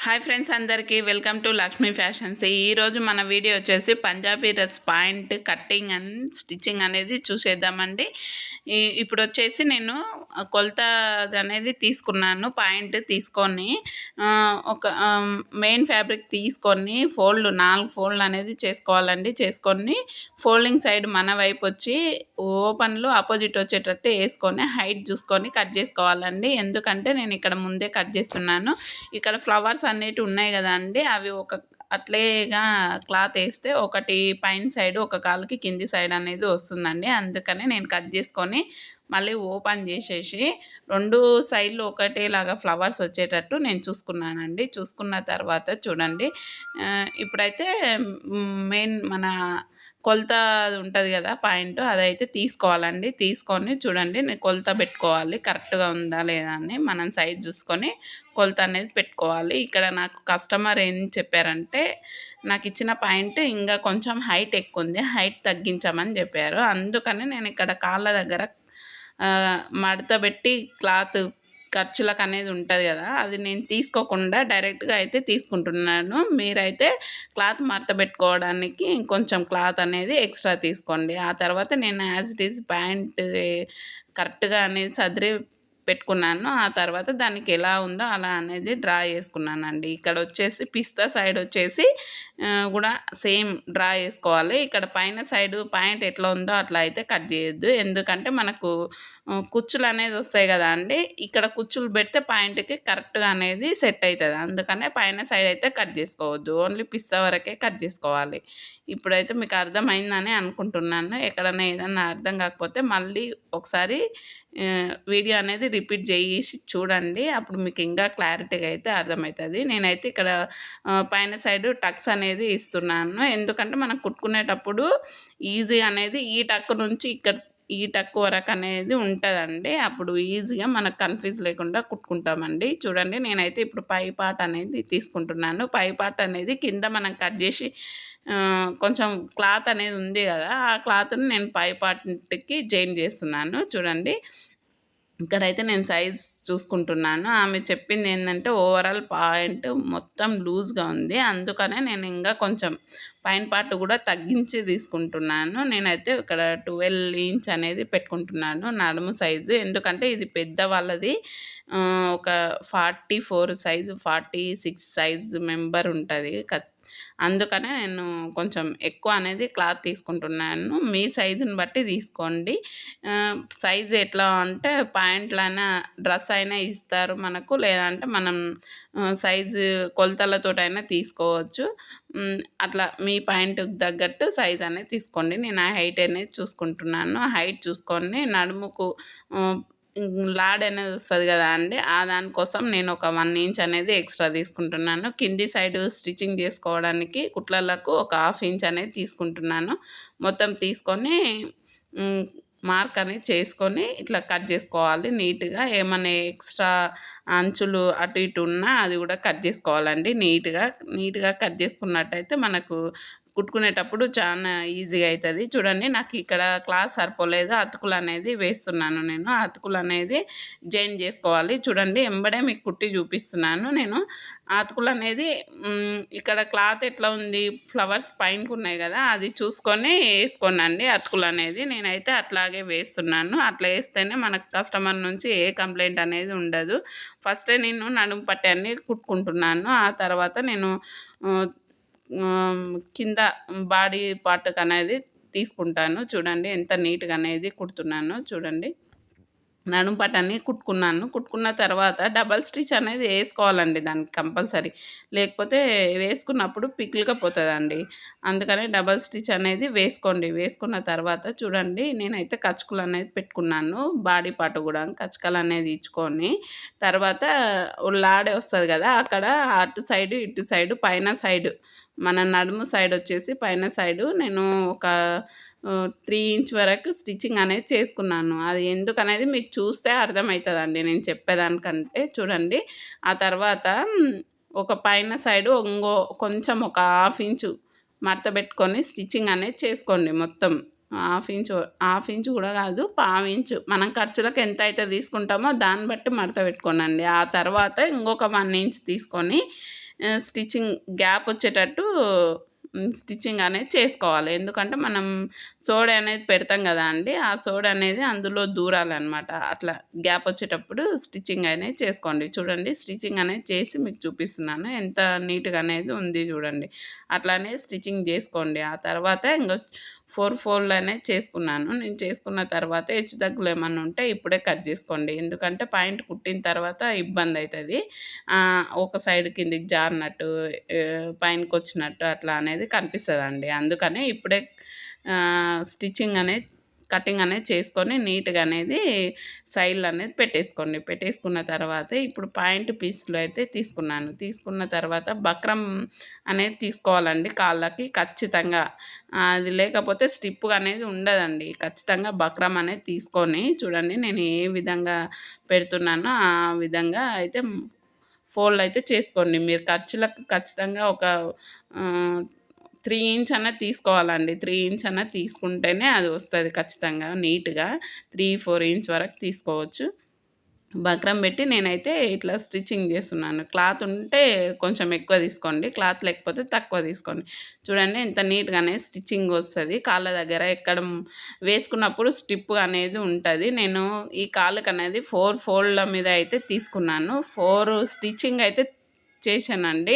Hi friends, అందరికీ welcome to Lakshmi fashions. ఈరోజు మన వీడియో వచ్చేసి Punjabi dress point cutting and stitching అనేది చూసేద్దామండి. ఇప్పుడు వచ్చేసి నేను కొలత అనేది తీసుకున్నాను. పాయింట్ తీసుకొని ఒక మెయిన్ ఫ్యాబ్రిక్ తీసుకొని 4 ఫోల్డ్ అనేది చేసుకోవాలండి. చేసుకొని ఫోల్డింగ్ సైడ్ మన వైపు వచ్చి ఓపెన్లో ఆపోజిట్ వచ్చేటట్టు వేసుకొని హైట్ చూసుకొని కట్ చేసుకోవాలండి. ఎందుకంటే నేను ఇక్కడ ముందే కట్ చేస్తున్నాను. ఇక్కడ ఫ్లవర్స్ అనేటివి ఉన్నాయి కదా అండి, అవి ఒక అట్లేగా క్లాత్ వేస్తే ఒకటి పైన సైడ్ ఒక కాలుకి కింది సైడ్ అనేది వస్తుందండి. అందుకని నేను కట్ చేసుకొని మళ్ళీ ఓపెన్ చేసేసి 2 సైడ్లు ఒకటేలాగా ఫ్లవర్స్ వచ్చేటట్టు నేను చూసుకున్నానండి. చూసుకున్న తర్వాత చూడండి, ఇప్పుడైతే మెయిన్ మన కొలత ఉంటుంది కదా పాయింట్, అదైతే తీసుకోవాలండి. తీసుకొని చూడండి, నేను కొలత పెట్టుకోవాలి కరెక్ట్గా ఉందా లేదా అని మనం సైజ్ చూసుకొని కొలత అనేది పెట్టుకోవాలి. ఇక్కడ నాకు కస్టమర్ ఏం చెప్పారంటే, నాకు ఇచ్చిన పాయింట్ ఇంకా కొంచెం హైట్ ఎక్కువ ఉంది, హైట్ తగ్గించమని చెప్పారు. అందుకని నేను ఇక్కడ కాళ్ళ దగ్గర మడత పెట్టి క్లాత్ ఖర్చులకు అనేది ఉంటుంది కదా, అది నేను తీసుకోకుండా డైరెక్ట్గా అయితే తీసుకుంటున్నాను. మీరైతే క్లాత్ మడత పెట్టుకోవడానికి ఇంకొంచెం క్లాత్ అనేది ఎక్స్ట్రా తీసుకోండి. ఆ తర్వాత నేను యాజ్ ఇట్ ఈజ్ ప్యాంట్ కరెక్ట్గా అనేది సదిరి పెట్టుకున్నాను. ఆ తర్వాత దానికి ఎలా ఉందో అలా అనేది డ్రా చేసుకున్నానండి. ఇక్కడ వచ్చేసి పిస్తా సైడ్ వచ్చేసి కూడా సేమ్ డ్రా చేసుకోవాలి. ఇక్కడ పైన సైడు పాయింట్ ఎట్లా ఉందో అట్లా అయితే కట్ చేయొద్దు. ఎందుకంటే మనకు కుచ్చులు అనేది వస్తాయి కదా అండి, ఇక్కడ కుచ్చులు పెడితే పాయింట్కి కరెక్ట్గా అనేది సెట్ అవుతుంది. అందుకనే పైన సైడ్ అయితే కట్ చేసుకోవద్దు, ఓన్లీ పిస్తా వరకే కట్ చేసుకోవాలి. ఇప్పుడైతే మీకు అర్థమైందని అనుకుంటున్నాను. ఎక్కడైనా ఏదన్నా అర్థం కాకపోతే మళ్ళీ ఒకసారి వీడియో అనేది రిపీట్ చేసి చూడండి, అప్పుడు మీకు ఇంకా క్లారిటీగా అయితే అర్థమవుతుంది. నేనైతే ఇక్కడ పైన సైడ్ టక్స్ అనేది ఇస్తున్నాను. ఎందుకంటే మనం కుట్టుకునేటప్పుడు ఈజీ అనేది ఈ టక్ నుంచి ఇక్కడ ఈ టక్ వరకు అనేది ఉంటుందండి. అప్పుడు ఈజీగా మనకు కన్ఫ్యూజ్ లేకుండా కుట్టుకుంటామండి. చూడండి, నేనైతే ఇప్పుడు పై పార్ట్ అనేది తీసుకుంటున్నాను. పై పార్ట్ అనేది కింద మనం కట్ చేసి కొంచెం క్లాత్ అనేది ఉంది కదా, ఆ క్లాత్ని నేను పై పార్ట్కి జాయిన్ చేస్తున్నాను. చూడండి, ఇక్కడైతే నేను సైజ్ చూసుకుంటున్నాను. ఆమె చెప్పింది ఏంటంటే ఓవరాల్ పాయింట్ మొత్తం లూజ్గా ఉంది, అందుకనే నేను ఇంకా కొంచెం పైన పార్ట్ కూడా తగ్గించి తీసుకుంటున్నాను. నేనైతే ఇక్కడ 12 ఇంచ్ అనేది పెట్టుకుంటున్నాను నడుము సైజు. ఎందుకంటే ఇది పెద్ద వాళ్ళది, ఒక 44 సైజు 46 సైజు మెంబర్ ఉంటుంది. అందుకనే నేను కొంచెం ఎక్కువ అనేది క్లాత్ తీసుకుంటున్నాను. మీ సైజుని బట్టి తీసుకోండి. సైజు ఎట్లా అంటే ప్యాంట్లైనా డ్రెస్ అయినా ఇస్తారు మనకు, లేదంటే మనం సైజు కొలతలతోటైనా తీసుకోవచ్చు. అట్లా మీ పాయింట్కి తగ్గట్టు సైజ్ అనేది తీసుకోండి. నేను ఆ హైట్ అనేది చూసుకుంటున్నాను. హైట్ చూసుకొని నడుముకు లాడ్ అనేది వస్తుంది కదా అండి, ఆ దానికోసం నేను ఒక 1 ఇంచ్ అనేది ఎక్స్ట్రా తీసుకుంటున్నాను. కింది సైడ్ స్టిచ్చింగ్ చేసుకోవడానికి కుట్లలకు ఒక 1/2 ఇంచ్ అనేది తీసుకుంటున్నాను. మొత్తం తీసుకొని మార్క్ అనేది చేసుకొని ఇట్లా కట్ చేసుకోవాలి నీట్గా. ఏమైనా ఎక్స్ట్రా అంచులు అటు ఇటు ఉన్నా అది కూడా కట్ చేసుకోవాలండి. నీట్గా కట్ చేసుకున్నట్టయితే మనకు కుట్టుకునేటప్పుడు చాలా ఈజీగా అవుతుంది. చూడండి, నాకు ఇక్కడ క్లాత్ సరిపోలేదు, అతుకులు అనేది వేస్తున్నాను. నేను అతుకులు అనేది జాయిన్ చేసుకోవాలి. చూడండి, ఎంబడే మీకు కుట్టి చూపిస్తున్నాను. నేను అతుకులు అనేది ఇక్కడ క్లాత్ ఎట్లా ఉంది, ఫ్లవర్స్ పైనకు ఉన్నాయి కదా, అది చూసుకొని వేసుకోనండి అతుకులు అనేది. నేనైతే అట్లాగే వేస్తున్నాను. అట్లా వేస్తేనే మనకు కస్టమర్ నుంచి ఏ కంప్లైంట్ అనేది ఉండదు. ఫస్టే నేను నడుము పట్టి అన్ని కుట్టుకుంటున్నాను. ఆ తర్వాత నేను కింద బాడీ పార్ట్కి అనేది తీసుకుంటాను. చూడండి ఎంత నీట్గా అనేది కుడుతున్నాను. చూడండి, నడుము పట్టని కుట్టుకున్న తర్వాత డబల్ స్టిచ్ అనేది వేసుకోవాలండి దానికి కంపల్సరీ, లేకపోతే వేసుకున్నప్పుడు పిక్లుగా పోతుందండి. అందుకని డబల్ స్టిచ్ అనేది వేసుకోండి. వేసుకున్న తర్వాత చూడండి, నేనైతే కచ్చుకలు అనేది పెట్టుకున్నాను. బాడీ పార్ట్ కూడా కచ్చుకలు అనేది ఇచ్చుకొని తర్వాత లాడే వస్తుంది కదా, అక్కడ అటు సైడు ఇటు సైడు పైన సైడు మన నడుము సైడ్ వచ్చేసి పైన సైడు నేను ఒక 3 ఇంచ్ వరకు స్టిచ్చింగ్ అనేది చేసుకున్నాను. అది ఎందుకనేది మీకు చూస్తే అర్థమవుతుందండి నేను చెప్పేదానికంటే. చూడండి, ఆ తర్వాత ఒక పైన సైడు కొంచెం ఒక 1/2 ఇంచు మడత పెట్టుకొని స్టిచ్చింగ్ అనేది చేసుకోండి. మొత్తం 1/2 ఇంచు కూడా కాదు, 1/4 ఇంచు మనం ఖర్చులకు ఎంత అయితే తీసుకుంటామో దాన్ని బట్టి మడత పెట్టుకోనండి. ఆ తర్వాత ఇంకొక 1 ఇంచ్ తీసుకొని స్టిచ్చింగ్ గ్యాప్ వచ్చేటట్టు స్టిచ్చింగ్ అనేది చేసుకోవాలి. ఎందుకంటే మనం సోడా అనేది పెడతాం కదా అండి, ఆ సోడా అనేది అందులో దూరాలన్నమాట. అట్లా గ్యాప్ వచ్చేటప్పుడు స్టిచ్చింగ్ అనేది చేసుకోండి. చూడండి స్టిచ్చింగ్ అనేది చేసి మీకు చూపిస్తున్నాను. ఎంత నీట్‌గా అనేది ఉంది చూడండి. అట్లానే స్టిచ్చింగ్ చేసుకోండి. ఆ తర్వాత ఇంగ 4 ఫోల్డ్ అనేది చేసుకున్నాను. నేను చేసుకున్న తర్వాత హెచ్చుతగ్గులు ఏమన్నా ఉంటే ఇప్పుడే కట్ చేసుకోండి. ఎందుకంటే పాయింట్ కుట్టిన తర్వాత ఇబ్బందయితది. ఒక సైడ్ కిందికి జారినట్టు, పైనకొచ్చినట్టు అట్లా అనేది కనిపిస్తదండి. అందుకనే ఇప్పుడే స్టిచ్చింగ్ అనేది కటింగ్ అనేది చేసుకొని నీట్‌గా అనేది సైడ్‌లు అనేది పెట్టేసుకోండి. పెట్టేసుకున్న తర్వాత ఇప్పుడు పాయింట్ పీస్‌లు అయితే తీసుకున్నాను. తీసుకున్న తర్వాత బక్రం అనేది తీసుకోవాలండి కాళ్ళకి ఖచ్చితంగా. అది లేకపోతే స్టిప్ అనేది ఉండదండి. ఖచ్చితంగా బక్రం అనేది తీసుకొని చూడండి నేను ఏ విధంగా పెడుతున్నానో ఆ విధంగా అయితే ఫోల్డ్ అయితే చేసుకోండి. మీరు ఖర్చులకు ఖచ్చితంగా ఒక 3 ఇంచ్ అన్నా తీసుకోవాలండి. 3 ఇంచ్ అన్నా తీసుకుంటేనే అది వస్తది ఖచ్చితంగా నీట్‌గా. 3, 4 ఇంచ్ వరకు తీసుకోవచ్చు. బక్రం పెట్టి నేనైతే ఇట్లా స్టిచ్చింగ్ చేస్తున్నాను. క్లాత్ ఉంటే కొంచెం ఎక్కువ తీసుకోండి. క్లాత్ లేకపోతే తక్కువ తీసుకోండి. చూడండి ఎంత నీట్‌గానే స్టిచ్చింగ్ వస్తది. కాళ్ళ దగ్గర ఎక్కడ వేసుకున్నప్పుడు స్టిప్ అనేది ఉంటది. నేను ఈ కాళ్ళకనేది 4 ఫోల్డ్‌ల మీద అయితే తీసుకున్నాను. 4 స్టిచ్చింగ్ అయితే చేశానండి.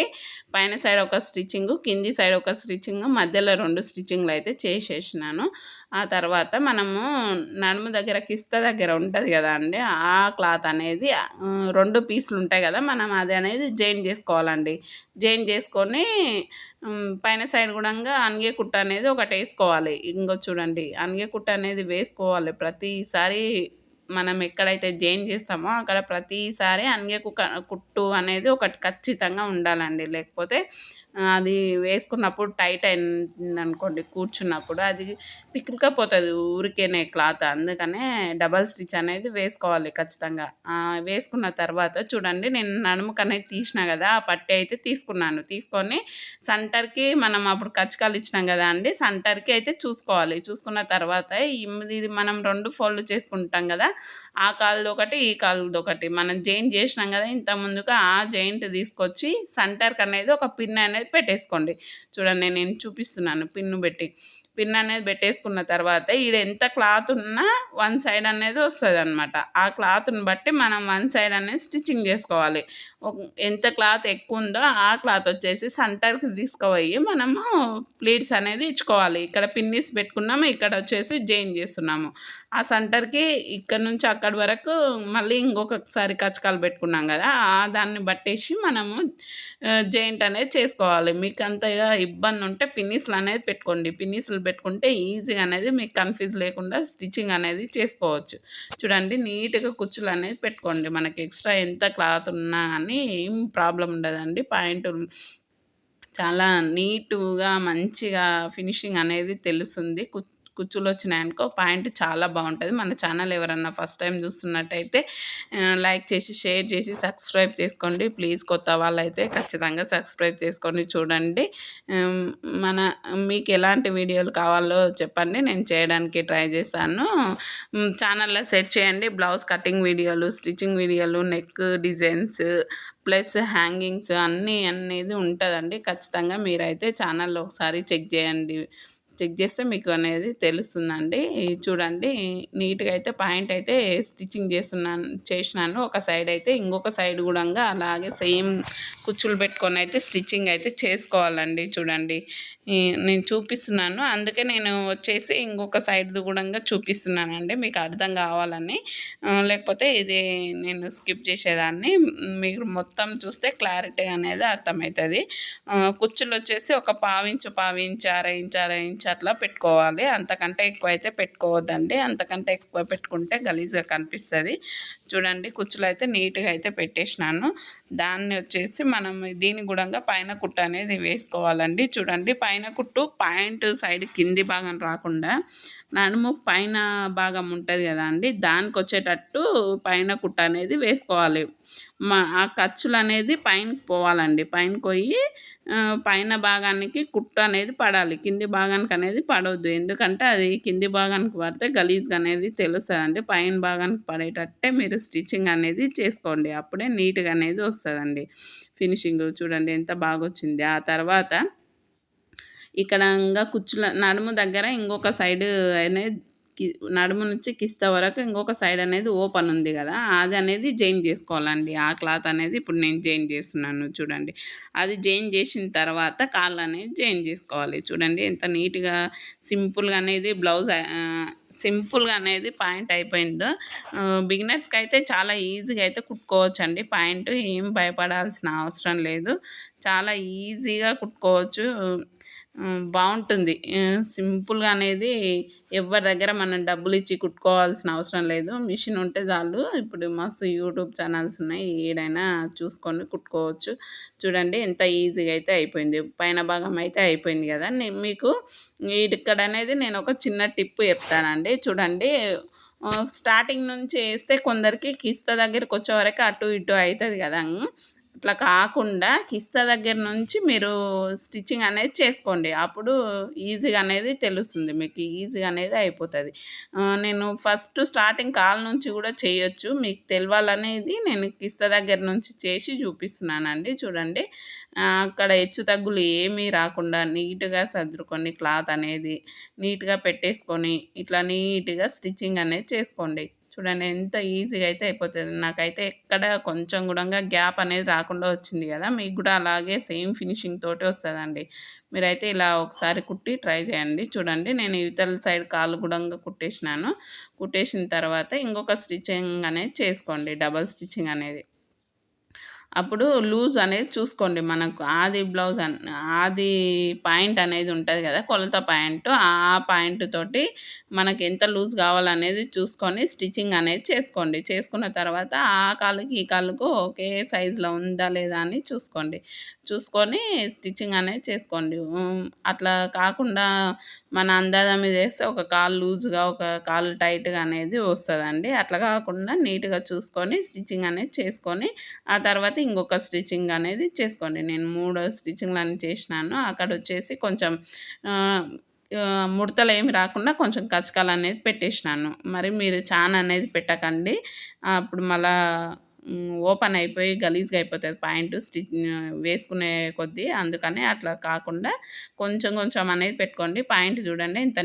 పైన సైడ్ ఒక స్టిచ్చింగు, కింది సైడ్ ఒక స్టిచ్చింగు, మధ్యలో 2 స్టిచ్చింగ్‌లు అయితే చేసేసినాను. ఆ తర్వాత మనము నడుము దగ్గర కిస్త దగ్గర ఉంటది కదా అండి, ఆ క్లాత్ అనేది 2 పీసులు ఉంటాయి కదా, మనం అది అనేది జాయిన్ చేసుకోవాలండి. జాయిన్ చేసుకొని పైన సైడ్ గూడంగా అనిగే కుట్ట అనేది ఒకటేసుకోవాలి. ఇంగో చూడండి అనిగే కుట్ట అనేది వేసుకోవాలి ప్రతిసారి. మనం ఎక్కడైతే జాయిన్ చేస్తామో అక్కడ ప్రతిసారి అనిగే కుట్టు అనేది ఒకటి ఖచ్చితంగా ఉండాలండి. లేకపోతే అది వేసుకున్నప్పుడు టైట్ అయిందనుకోండి కూర్చున్నప్పుడు అది పిక్కుకపోతుంది ఊరికేనే క్లాత్. అందుకనే డబల్ స్టిచ్ అనేది వేసుకోవాలి ఖచ్చితంగా. వేసుకున్న తర్వాత చూడండి నేను నడుముకనేది తీసిన కదా, ఆ పట్టీ అయితే తీసుకున్నాను. తీసుకొని సెంటర్‌కి మనం అప్పుడు కచ్చకాలు ఇచ్చినాం కదా అండి, సెంటర్‌కి అయితే చూసుకోవాలి. చూసుకున్న తర్వాత ఇది మనం 2 ఫోల్డ్ చేసుకుంటాం కదా, ఆ కాలుదొకటి ఈ కాలుదొకటి మనం జాయింట్ చేసినాం కదా ఇంతకుముందుగా, ఆ జాయింట్ తీసుకొచ్చి సెంటర్‌కి అనేది ఒక పిన్ అనేది పెట్టేసుకోండి. చూడండి నేను చూపిస్తున్నాను పిన్ను పెట్టి. పిన్ అనేది పెట్టేసుకున్న తర్వాత ఈడ ఎంత క్లాత్ ఉన్నా వన్ సైడ్ అనేది వస్తదనమాట. ఆ క్లాత్‌ని బట్టి మనం వన్ సైడ్ అనేది స్టిచ్చింగ్ చేసుకోవాలి. ఎంత క్లాత్ ఎక్కువ ఉందో ఆ క్లాత్ వచ్చేసి సెంటర్‌కి తీసుకుపోయి మనము ప్లీట్స్ అనేది ఇచ్చుకోవాలి. ఇక్కడ పిన్నీస్ పెట్టుకున్నాము, ఇక్కడ వచ్చేసి జాయిన్ చేస్తున్నాము. ఆ సెంటర్‌కి ఇక్కడ నుంచి అక్కడి వరకు మళ్ళీ ఇంకొకసారి కచ్చకాలు పెట్టుకున్నాం కదా, దాన్ని బట్టేసి మనము జాయింట్ అనేది చేసుకోవాలి. మీకు అంతగా ఇబ్బంది ఉంటే పిన్నీస్లు అనేది పెట్టుకోండి. పిన్నీస్లు పెట్టుకుంటే ఈజీగా అనేది మీకు కన్ఫ్యూజ్ లేకుండా స్టిచ్చింగ్ అనేది చేసుకోవచ్చు. చూడండి నీట్‌గా కుచ్చులు అనేది పెట్టుకోండి. మనకి ఎక్స్ట్రా ఎంత క్లాత్ ఉన్నా కానీ ఏం ప్రాబ్లమ్ ఉండదండి. పాయింటులు చాలా నీటుగా మంచిగా ఫినిషింగ్ అనేది తెలుస్తుంది. కుచ్చులు వచ్చినాయనుకో పాయింట్ చాలా బాగుంటుంది. మన ఛానల్ ఎవరన్నా ఫస్ట్ టైం చూస్తున్నట్టయితే లైక్ చేసి షేర్ చేసి సబ్స్క్రైబ్ చేసుకోండి ప్లీజ్. కొత్త వాళ్ళైతే ఖచ్చితంగా సబ్స్క్రైబ్ చేసుకొని చూడండి. మన మీకు ఎలాంటి వీడియోలు కావాలో చెప్పండి, నేను చేయడానికి ట్రై చేస్తాను. ఛానల్లో సెర్చ్ చేయండి బ్లౌజ్ కటింగ్ వీడియోలు, స్టిచ్చింగ్ వీడియోలు, నెక్ డిజైన్స్ ప్లస్ హ్యాంగింగ్స్ అన్నీ అనేది ఉంటుందండి. ఖచ్చితంగా మీరైతే ఛానల్లో ఒకసారి చెక్ చేయండి. చెక్ చేస్తే మీకు అనేది తెలుస్తుందండి. చూడండి నీట్‌గా అయితే పాయింట్ అయితే స్టిచ్చింగ్ చేసినాను. ఒక సైడ్ అయితే ఇంకొక సైడ్ గూడంగా అలాగే సేమ్ కుచ్చులు పెట్టుకొని అయితే స్టిచ్చింగ్ అయితే చేసుకోవాలండి. చూడండి నేను చూపిస్తున్నాను, అందుకే నేను వచ్చేసి ఇంకొక సైడ్‌ది గూడంగా చూపిస్తున్నానండి మీకు అర్థం కావాలని. లేకపోతే ఇది నేను స్కిప్ చేసేదాన్ని. మీరు మొత్తం చూస్తే క్లారిటీ అనేది అర్థమవుతుంది. కుచ్చులు వచ్చేసి ఒక పావించు, అర ఇంచ్ అట్లా పెట్టుకోవాలి. అంతకంటే ఎక్కువ అయితే పెట్టుకోవద్దండి. అంతకంటే ఎక్కువ పెట్టుకుంటే గలీజ్గా కనిపిస్తుంది. చూడండి కుచ్చులు అయితే నీట్‌గా అయితే పెట్టేసినాను. దాన్ని వచ్చేసి మనం దీని గూడంగా పైన కుట్టు అనేది వేసుకోవాలండి. చూడండి పైన కుట్టు పాయింట్ సైడ్ కింది భాగం రాకుండా నడుము పైన భాగం ఉంటుంది కదా అండి, దానికి వచ్చేటట్టు పైన కుట్టు అనేది వేసుకోవాలి. ఆ ఖర్చులు అనేది పైనకి పోవాలండి. పైనకి పోయి పైన భాగానికి కుట్టు అనేది పడాలి, కింది భాగానికి అనేది పడవద్దు. ఎందుకంటే అది కింది భాగానికి పడితే గలీజ్గా అనేది తెలుస్తుందండి. పైన భాగానికి పడేటట్టే మీరు స్టిచ్చింగ్ అనేది చేసుకోండి. అప్పుడే నీట్‌గా అనేది వస్తదండి. ఫినిషింగ్ చూడండి ఎంత బాగొచ్చింది. ఆ తర్వాత ఇక్కడ ఇంగా కుచ్చుల నడుము దగ్గర ఇంకొక సైడ్ అనేది కి నడుము నుంచి కిస్తా వరకు ఇంకొక సైడ్ అనేది ఓపెన్ ఉంది గదా! అది అనేది జాయిన్ జేసుకోవాలండి. ఆ క్లాత్ అనేది ఇప్పుడు నేను జాయిన్ జేస్తున్నాను చూడండి. అది జాయిన్ జేసిన తర్వాత కాళ్ళనేది జాయిన్ జేసుకోవాలి. చూడండి ఎంత నీట్‌గా సింపుల్‌గా అనేది సింపుల్‌గా అనేది పాయింట్ అయిపోయిందో. బిగినర్స్‌కైతే చాలా ఈజీగా అయితే కుట్టుకోవచ్చండి పాయింట్. ఏం భయపడాల్సిన అవసరం లేదు. చాలా ఈజీగా కుట్టుకోవచ్చు. బావుంటుంది. సింపుల్‌గా అనేది ఎవ్వరి దగ్గర మనం డబ్బులిచ్చి కుట్టుకోవాల్సిన అవసరం లేదు. మిషన్ ఉంటే చాలు. ఇప్పుడు మస్తు యూట్యూబ్ ఛానల్స్ ఉన్నాయి. ఏడైనా చూసుకొని కుట్టుకోవచ్చు. చూడండి ఎంత ఈజీగా అయితే అయిపోయింది. పైన భాగం అయితే అయిపోయింది గదా! మీకు ఇక్కడనేది నేను ఒక చిన్న టిప్ చెప్తానండి. చూడండి స్టార్టింగ్ నుంచి ఏస్తే కొందరికి కిస్తా దగ్గరకొచ్చే వరకు అటు ఇటు అయితది గదా! అట్లా కాకుండా కిస్తా దగ్గర నుంచి మీరు స్టిచ్చింగ్ అనేది చేసుకోండి. అప్పుడు ఈజీగా అనేది తెలుస్తుంది. మీకు ఈజీగా అనేది అయిపోతది. నేను ఫస్ట్ స్టార్టింగ్ కాలు నుంచి గూడా చేయొచ్చు. మీకు తెలవాలనేది నేను కిస్తా దగ్గర నుంచి చేసి చూపిస్తున్నానండి. చూడండి అక్కడ హెచ్చు తగ్గులు ఏమీ రాకుండా నీట్‌గా సర్దుకొని క్లాత్ అనేది నీట్‌గా పెట్టేసుకొని ఇట్లా నీట్‌గా స్టిచ్చింగ్ అనేది చేసుకోండి. చూడండి ఎంత ఈజీగా అయితే అయిపోతది. నాకైతే ఎక్కడ కొంచెం గూడంగా గ్యాప్ అనేది రాకుండా వచ్చింది గదా! మీకు గూడా అలాగే సేమ్ ఫినిషింగ్ తోటి వస్తదండి. మీరైతే ఇలా ఒకసారి కుట్టి ట్రై చేయండి. చూడండి నేను ఇవతల సైడ్ కాళ్ళు గూడంగా కుట్టేసినాను. కుట్టేసిన తర్వాత ఇంకొక స్టిచ్చింగ్ అనేది చేసుకోండి. డబుల్ స్టిచ్చింగ్ అనేది. అప్పుడు లూజ్ అనేది చూసుకోండి. మనకు ఆది పాయింట్ అనేది ఉంటది గదా! కొలత పాయింట్. ఆ పాయింట్ తోటి మనకెంత లూజ్ కావాలనేది చూసుకొని స్టిచ్చింగ్ అనేది చేసుకోండి. చేసుకున్న తర్వాత ఆ కాలుకి, ఈ కాలుకు ఒకే సైజులో ఉందా లేదా అని చూసుకోండి. చూసుకొని స్టిచ్చింగ్ అనేది చేసుకోండి. అట్లా కాకుండా మన అందాజ మీద ఏస్తే ఒక కాలు లూజ్‌గా, ఒక కాలు టైట్‌గా అనేది వస్తదండి. అట్లా కాకుండా నీట్‌గా చూసుకొని స్టిచ్చింగ్ అనేది చేసుకొని ఆ తర్వాత ఇంకొక స్టిచ్చింగ్ అనేది చేసుకోండి. నేను 3 స్టిచ్చింగ్‌లని చేసినాను. అక్కడొచ్చేసి కొంచెం ఆహ్, ముడతలేమి రాకుండా కొంచెం కచకాలనేది పెట్టేసినాను. మరి మీరు చాన అనేది పెట్టకండి. అప్పుడు మళ్ళా ఓపెన్ అయిపోయి గలీజ్‌గా అయిపోతది పాయింటు వేసుకునే కొద్దీ. అందుకని అట్లా కాకుండా కొంచెం కొంచెం అనేది పెట్టుకోండి. పాయింట్ చూడండి ఎంత